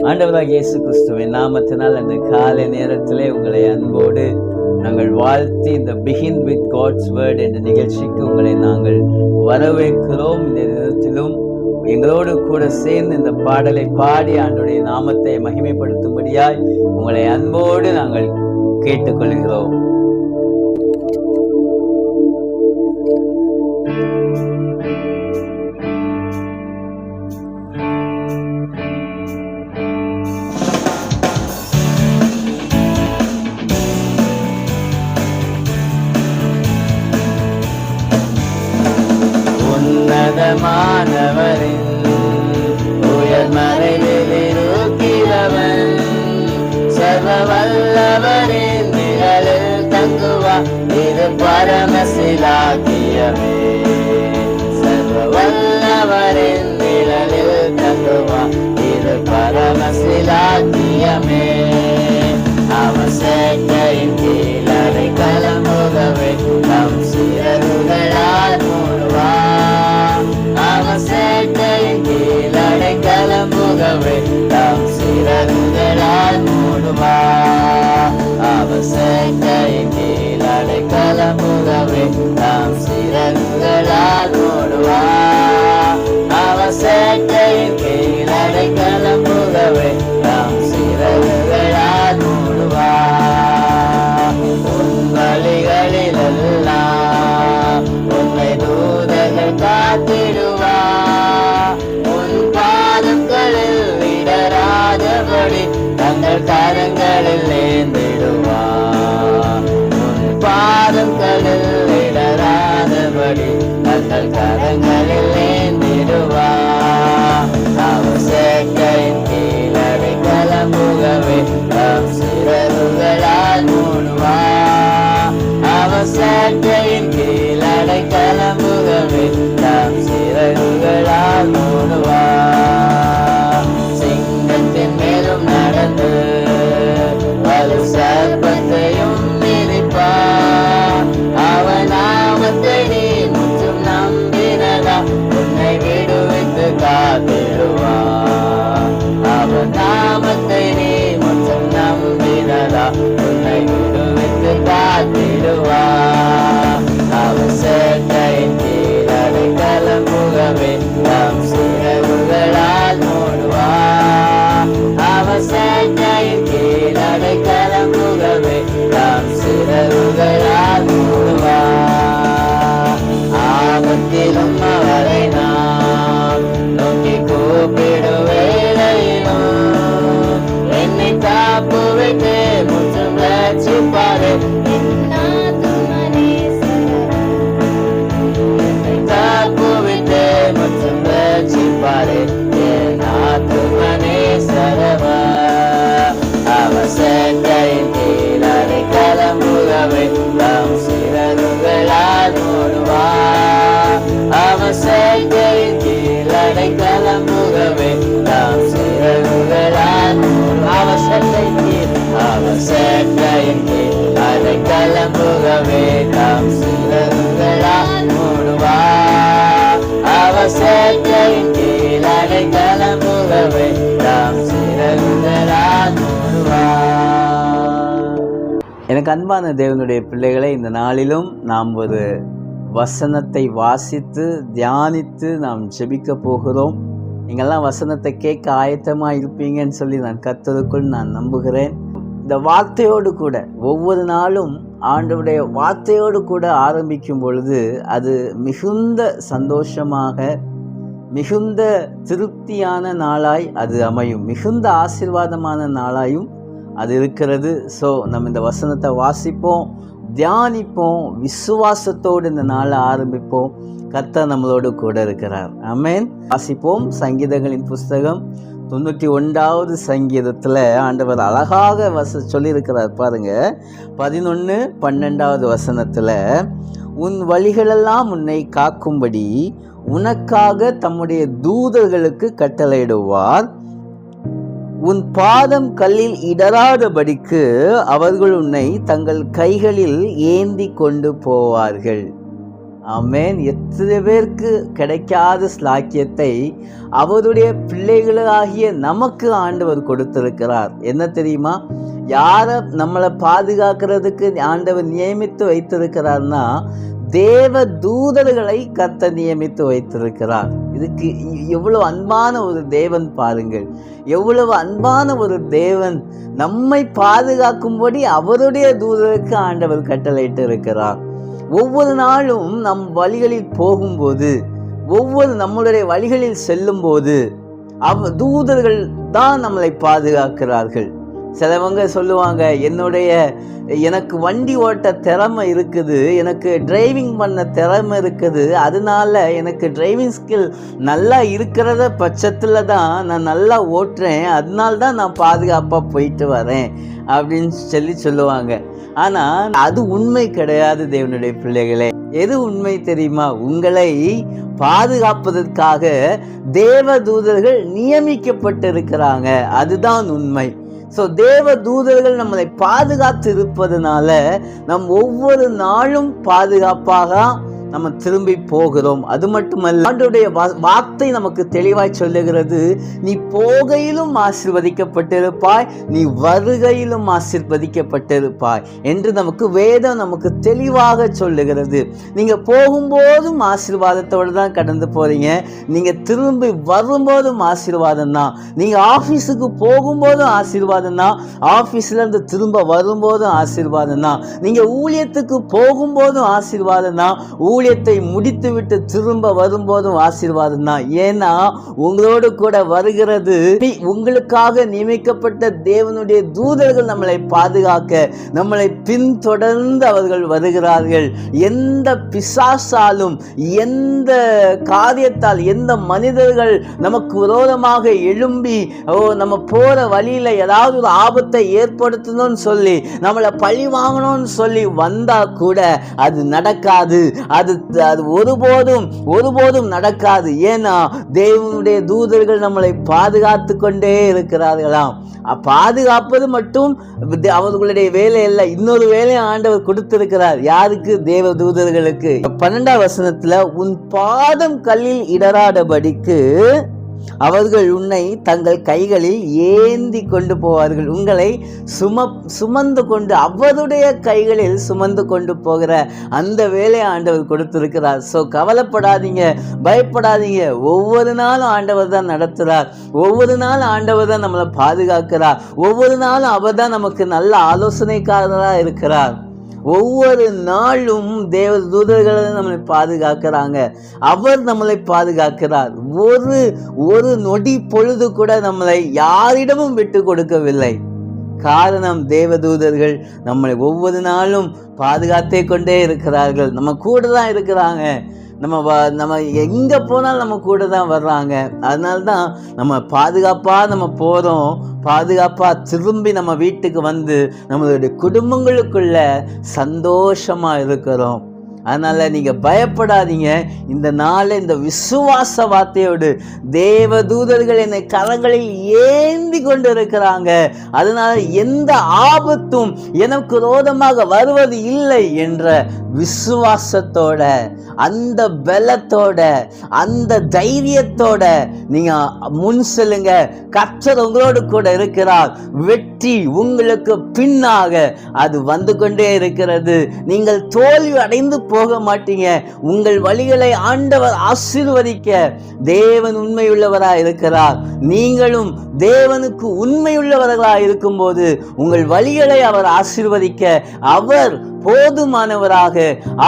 ஆண்டவராகிய இயேசு கிறிஸ்துவின் நாமத்தினால் அந்த காலை நேரத்திலே உங்களை அன்போடு நாங்கள் வாழ்த்தி இந்த பிகின் வித் காட்ஸ் வேர்ட் என்ற நிகழ்ச்சிக்கு உங்களை நாங்கள் வரவேற்கிறோம். இந்த நேரத்திலும் எங்களோடு கூட சேர்ந்து இந்த பாடலை பாடி ஆண்டவருடைய நாமத்தை மகிமைப்படுத்தும்படியாய் உங்களை அன்போடு நாங்கள் கேட்டுக்கொள்கிறோம். மாணவரின் உயர் மறைவில் இருக்கிறவன் சர்வ வல்லவரின் நிழலில் தங்குவா, இது பரமசிலாக்கியமே. சர்வ வல்லவரின் நிழலில் தங்குவா, இது பரமசிலாக்கியமே. அவன் சேட்டையின் கீழ் அடைக்கலம் புகவே நம் சிறகுகளால் மூடுவா. அவன் சேட்டையின் கீழ் அடைக்கலம் புகவே நம் சிறகுகளால் மூடுவா. அவன் சேட்டையின் கீழ் அடைக்கலம் புகவே நம் சிறகுகளால் மூடுவா. அவன் சேட்டையின் கீழ் அடைக்கலம் புகவே நம் சிறகுகளால் மூடுவா. உன் வழிகளிலெல்லாம் உன்னை தூதர்கள் காத்திடுவா. உன் பாதங்களில் இடராதபடி தங்கள் கரங்களில் ஏந்திடுவா. உன் பாதங்களில் இடராதபடி தங்கள் கரங்களில் ஏந்திடுவா. அவன் சேட்டையின் கீழ் அடைக்கலம் புகவே நம் சிறகுகளால் மூடுவா. அவன் சேட்டையின் கீழ் அடைக்கலம் புகவே நம் சிறகுகளால் மூடுவா. சிங்கத்தின் மேலும் நடந்து வலு சர்ப்பத்தையும் மிதிப்பா. அவன் நாமத்தை நீ முற்றும் நம்பினதா, உன்னை விடுவித்து காத்திடுவா. அவன் நாமத்தை நீ முற்றும் நம்பினதா, உன்னை விடுவித்து காத்திடுவா. அவன் சேட்டையின் கீழ் அடைக்கலம் புகவே நம் சிறகுகளால் மூடுவா. அவன் சேட்டையின் கீழ் அடைக்கலம் புகவே நம் சிறகுகளால் மூடுவா. ஆபத்திலும் அவரை நாம் நோக்கி கூப்பிடுவேளையிலும் என்னை காப்புவிட்டு முற்றும் ரட்சிப்பாரே. என்னை காப்புவிட்டு முற்றும் ரட்சிப்பாரே என் ஆத்துமனே சரவா. அவன் சேட்டையின் கீழ் அடைக்கலம் புகவே நம் சிறகுகளால் மூடுவா. அவன் சேட்டையின் கீழ் அடைக்கலம் புகவே நம் சிறகுகளால் மூடுவா. அவன் சேட்டையின் கீழ் அடைக்கலம் புகவே நம் சிறகுகளால் மூடுவா. அவன் சேட்டையின் கீழ் அடைக்கலம் புகவே நம் சிறகுகளால் மூடுவா. எனக்கு அன்பான தேவனுடைய பிள்ளைகளை, இந்த நாளிலும் நாம் ஒரு வசனத்தை வாசித்து தியானித்து நாம் ஜெபிக்க போகிறோம். நீங்கள்லாம் வசனத்தை கேட்க ஆயத்தமாக இருப்பீங்கன்னு சொல்லி நான் கர்த்தருக்குள் நான் நம்புகிறேன். இந்த வார்த்தையோடு கூட ஒவ்வொரு நாளும் ஆண்டவருடைய வார்த்தையோடு கூட ஆரம்பிக்கும் பொழுது அது மிகுந்த சந்தோஷமாக, மிகுந்த திருப்தியான நாளாய் அது அமையும், மிகுந்த ஆசீர்வாதமான நாளாயும் அது இருக்கிறது. ஸோ நம்ம இந்த வசனத்தை வாசிப்போம், தியானிப்போம், விசுவாசத்தோடு இந்த நாளை ஆரம்பிப்போம். கர்த்தர் நம்மளோடு கூட இருக்கிறார். ஆமென். வாசிப்போம். சங்கீதங்களின் புஸ்தகம் 91வது சங்கீதத்தில் ஆண்டவர் அழகாக சொல்லியிருக்கிறார் பாருங்க. 11-12வது வசனத்தில், உன் வழிகளெல்லாம் உன்னை காக்கும்படி உனக்காக தம்முடைய தூதர்களுக்கு கட்டளையிடுவார். உன் பாதம் கல்லில் இடராதபடிக்கு அவர்கள் உன்னை தங்கள் கைகளில் ஏந்தி கொண்டு போவார்கள். ஆமென். எத்தனை பேருக்கு கிடைக்காத ஸ்லாக்கியத்தை அவருடைய பிள்ளைகளாகிய நமக்கு ஆண்டவர் கொடுத்திருக்கிறார். என்ன தெரியுமா? யாரை நம்மளை பாதுகாக்கிறதுக்கு ஆண்டவர் நியமித்து வைத்திருக்கிறார்னா, தேவ தூதர்களை கர்த்தர் நியமித்து வைத்திருக்கிறார். இதுக்கு எவ்வளவு அன்பான ஒரு தேவன் பாருங்கள். எவ்வளவு அன்பான ஒரு தேவன் நம்மை பாதுகாக்கும்படி அவருடைய தூதருக்கு ஆண்டவர் கட்டளையிட்டு இருக்கிறார். ஒவ்வொரு நாளும் நம் வழிகளில் போகும்போது, ஒவ்வொரு நம்மளுடைய வழிகளில் செல்லும் போது தூதர்கள் தான் நம்மளை பாதுகாக்கிறார்கள். சிலவங்க சொல்லுவாங்க, எனக்கு வண்டி ஓட்ட திறமை இருக்குது, எனக்கு டிரைவிங் பண்ண திறமை இருக்குது, அதனால எனக்கு டிரைவிங் ஸ்கில் நல்லா இருக்கிறத பட்சத்தில் தான் நான் நல்லா ஓட்டுறேன், அதனால தான் நான் பாதுகாப்பாக போயிட்டு வரேன் அப்படின்னு சொல்லுவாங்க. ஆனால் அது உண்மை கிடையாது தேவனுடைய பிள்ளைகளே. எது உண்மை தெரியுமா? உங்களை பாதுகாப்பதற்காக தேவ தூதர்கள் நியமிக்கப்பட்டிருக்கிறாங்க. அதுதான் உண்மை. ஸோ தேவ தூதர்கள் நம்மளை பாதுகாத்து இருப்பதனால நம் ஒவ்வொரு நாளும் பாதுகாப்பாக நம்ம திரும்பி போகிறோம். அது மட்டுமல்ல, ஆண்டவருடைய வார்த்தை நமக்கு தெளிவாய் சொல்லுகிறது, நீ போகையிலும் ஆசீர்வதிக்கப்பட்டிருப்பாய், நீ வருகையிலும் ஆசீர்வதிக்கப்பட்டிருப்பாய் என்று வேதம் நமக்கு தெளிவாக சொல்லுகிறது. நீங்க போகும்போதும் ஆசீர்வாதத்தோடு தான் கடந்து போறீங்க, நீங்க திரும்பி வரும்போதும் ஆசீர்வாதம் தான். நீங்க ஆபீஸுக்கு போகும்போதும் ஆசீர்வாதம் தான், ஆபீஸ்ல இருந்து திரும்ப வரும்போதும் ஆசீர்வாதம் தான். நீங்க ஊழியத்துக்கு போகும்போதும் ஆசீர்வாதம் தான், ஊழியத்தை முடித்து விட்டு திரும்ப வரும்போதும் ஆசீர்வாதம் தான். ஏன்னா உங்களோடு கூட வருகிறது உங்களுக்காக நியமிக்கப்பட்ட தேவனுடைய தூதர்கள் நம்மளை பாதுகாக்க, நம்மளை பின்தொடர்ந்து அவர்கள் வருகிறார்கள். எந்த பிசாசாலும், எந்த காரியத்தால், எந்த மனிதர்கள் நமக்கு விரோதமாக எழும்பி நம்ம போற வழியில ஏதாவது ஒரு ஆபத்தை ஏற்படுத்தணும்னு சொல்லி நம்மளை பழி வாங்கணும்னு சொல்லி வந்தா கூட அது நடக்காது. அது ஒருபோதும் நடக்காது. ஏன்னா தேவனுடைய தூதர்கள் நம்மளை பாதுகாத்து கொண்டே இருக்கிறார்களாம். பாதுகாப்பது மட்டும் அவர்களுடைய வேலை அல்ல, இன்னொரு வேலையை ஆண்டவர் கொடுத்திருக்கிறார். யாருக்கு? தேவ தூதர்களுக்கு. 12ஆம் வசனத்துல, உன் பாதம் கல்லில் இடராதபடிக்கு அவர்கள் உன்னை தங்கள் கைகளில் ஏந்தி கொண்டு போவார்கள். உங்களை சுமந்து கொண்டு அவருடைய கைகளில் சுமந்து கொண்டு போகிற அந்த வேலையை ஆண்டவர் கொடுத்திருக்கிறார். ஸோ கவலைப்படாதீங்க, பயப்படாதீங்க. ஒவ்வொரு நாளும் ஆண்டவர் தான் நடத்துகிறார், ஒவ்வொரு நாளும் ஆண்டவர் தான் நம்மளை பாதுகாக்கிறார், ஒவ்வொரு நாளும் அவர் தான் நமக்கு நல்ல ஆலோசனைக்காரராக இருக்கிறார். ஒவ்வொரு நாளும் தேவ தூதர்கள் நம்மளை பாதுகாக்கிறாங்க, அவர் நம்மளை பாதுகாக்கிறார். ஒரு நொடி பொழுது கூட நம்மளை யாரிடமும் விட்டு கொடுக்கவில்லை. காரணம், தேவதூதர்கள் நம்மளை ஒவ்வொரு நாளும் பாதுகாத்தே கொண்டே இருக்கிறார்கள். நம்ம கூட தான் இருக்கிறாங்க, நம்ம எங்கே போனாலும் நம்ம கூட தான் வர்றாங்க. அதனால தான் நம்ம பாதுகாப்பாக நம்ம போகிறோம், பாதுகாப்பாக திரும்பி நம்ம வீட்டுக்கு வந்து நம்மளுடைய குடும்பங்களுக்குள்ள சந்தோஷமாக இருக்கிறோம். அதனால் நீங்கள் பயப்படாதீங்க. இந்த நாளில் இந்த விசுவாச வார்த்தையோடு தேவ தூதர்கள் என்னை கரங்களில் ஏந்தி கொண்டு இருக்கிறாங்க, அதனால் எந்த ஆபத்தும் எனக்கு விரோதமாக வருவது இல்லை என்ற விசுவாசத்தோட, அந்த பலத்தோட, அந்த தைரியத்தோட நீங்க முன் செல்லுங்க. கர்த்தர் உங்களோடு கூட இருக்கிறார். வெற்றி உங்களுக்கு பின்னாக அது வந்து கொண்டே இருக்கிறது. நீங்கள் தோல்வி அடைந்து போக மாட்டீங்க. உங்கள் வழிகளை ஆண்டவர் ஆசீர்வதிக்க தேவன் உண்மையுள்ளவராய் இருக்கிறார். நீங்களும் தேவனுக்கு உண்மையுள்ளவர்களாக இருக்கும்போது உங்கள் வழிகளை அவர் ஆசீர்வதிக்க அவர் போதுமானவராக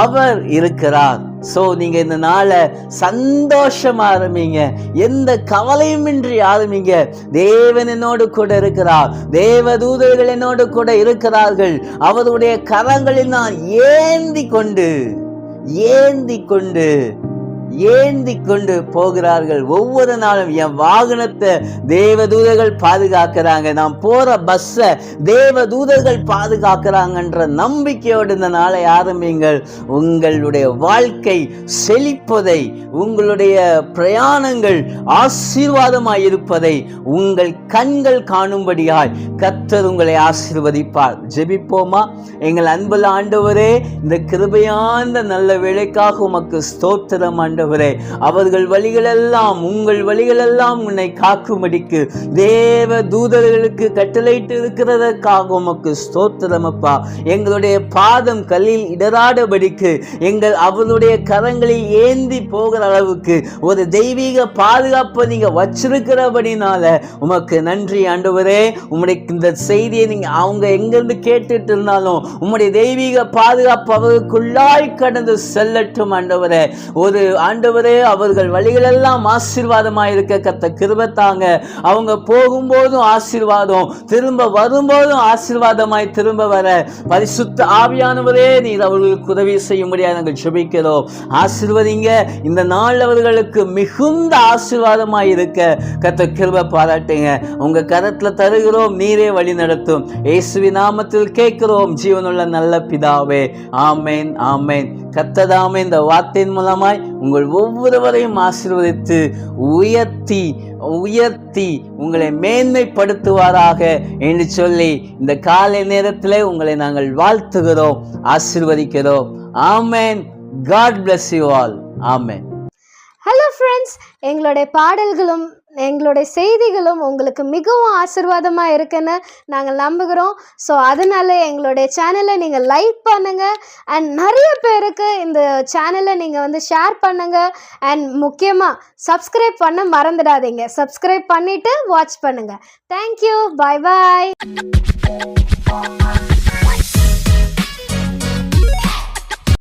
அவர் இருக்கிறார். சோ நீங்க இந்த நாளை சந்தோஷமா ஆரம்பிங்க, எந்த கவலையும் இன்றி ஆரம்பிங்க. தேவன் என்னோடு கூட இருக்கிறார், தேவ தூதர்கள் என்னோடு கூட இருக்கிறார்கள். அவருடைய கரங்களில் நான் ஏந்தி கொண்டு ஏந்தி கொண்டு போகிறார்கள். ஒவ்வொரு நாளும் என் வாகனத்தை தேவதூதர்கள் பாதுகாக்கிறாங்க, நான் போற பஸ்ஸை தேவதூதர்கள் பாதுகாக்கிறாங்கன்ற நம்பிக்கையோடு இந்த நாளை ஆரம்பிங்கள். உங்களுடைய வாழ்க்கை செழிப்பதை, உங்களுடைய பிரயாணங்கள் ஆசீர்வாதமாய் இருப்பதை உங்கள் கண்கள் காணும்படியாய் கர்த்தர் உங்களை ஆசீர்வதிப்பார். ஜெபிப்போமா? எங்கள் அன்புள்ள ஆண்டவரே, இந்த கிருபையான நல்ல வேளைக்காக உமக்கு ஸ்தோத்திரம் ஆண்டவரே. அவர்கள் வழிகளெல்லாம், உங்கள் வழிகளெல்லாம் உன்னை காக்கும்படிக்கு தேவ தூதர்களுக்கு கட்டளையிட்டு இருக்கிறதற்காக உமக்கு ஸ்தோத்திரம் அப்பா. எங்களுடைய பாதம் கல்லில் இடராடபடிக்கு அவருடைய கரங்களில் ஏந்தி போகிற அளவுக்கு ஒரு தெய்வீக பாதுகாப்பை நீங்க வச்சிருக்கிறபடினால உமக்கு நன்றி ஆண்டவரே. உம்முடைய இந்த செய்தியை நீங்க அவங்க எங்கிருந்து கேட்டுட்டு இருந்தாலும் உம்முடைய தெய்வீக பாதுகாப்பு அவர்களுக்குள்ளாய் கடந்து செல்லட்டும் ஆண்டவரே. ஒரு ஆண்டவரே, அவர்கள் வழிகளெல்லாம் ஆசீர்வாதமாய் இருக்க கர்த்தர் கிருபை தாங்க. அவங்க போகும்போதும் ஆசீர்வாதம், திரும்ப வரும்போதும் ஆசீர்வாதமாய் திரும்ப வர பரிசுத்த ஆவியானவரே நீர் அவர்களுக்கு உதவி செய்யும்படியாக நாங்கள் ஜெபிக்கிறோம். ஆசீர்வதிங்க. இந்த நாள் அவர்களுக்கு மிகுந்த ஆசீர்வாதமாய் இருக்க கர்த்தர் கிருபை பாராட்டுங்க. உங்க கரத்துல தருகிறோம், நீரே வழி நடத்தும். இயேசுவின் நாமத்தில் கேட்கிறோம் ஜீவனுள்ள நல்ல பிதாவே, ஆமேன் ஆமேன். கர்த்ததாமே இந்த வார்த்தையின் மூலமாய் உங்கள் ஒவ்வொருவரையும் ஆசீர்வதித்து உயர்த்தி உயர்த்தி உங்களை மேன்மைப்படுத்துவாராக என்று சொல்லி இந்த காலை நேரத்தில் உங்களை நாங்கள் வாழ்த்துகிறோம், ஆசீர்வதிக்கிறோம். ஆமேன். God bless you all. ஆமேன். ஹலோ ஃப்ரெண்ட்ஸ், எங்களுடைய பாடல்களும் எங்களுடைய செய்திகளும் உங்களுக்கு மிகவும் ஆசீர்வாதமாக இருக்குன்னு நாங்கள் நம்புகிறோம். ஸோ அதனால் எங்களுடைய சேனலை நீங்கள் லைக் பண்ணுங்கள் அண்ட் நிறைய பேருக்கு இந்த சேனலை நீங்கள் ஷேர் பண்ணுங்கள். அண்ட் முக்கியமாக சப்ஸ்கிரைப் பண்ண மறந்துடாதீங்க. சப்ஸ்கிரைப் பண்ணிவிட்டு வாட்ச் பண்ணுங்கள். தேங்க்யூ. பாய் பாய்.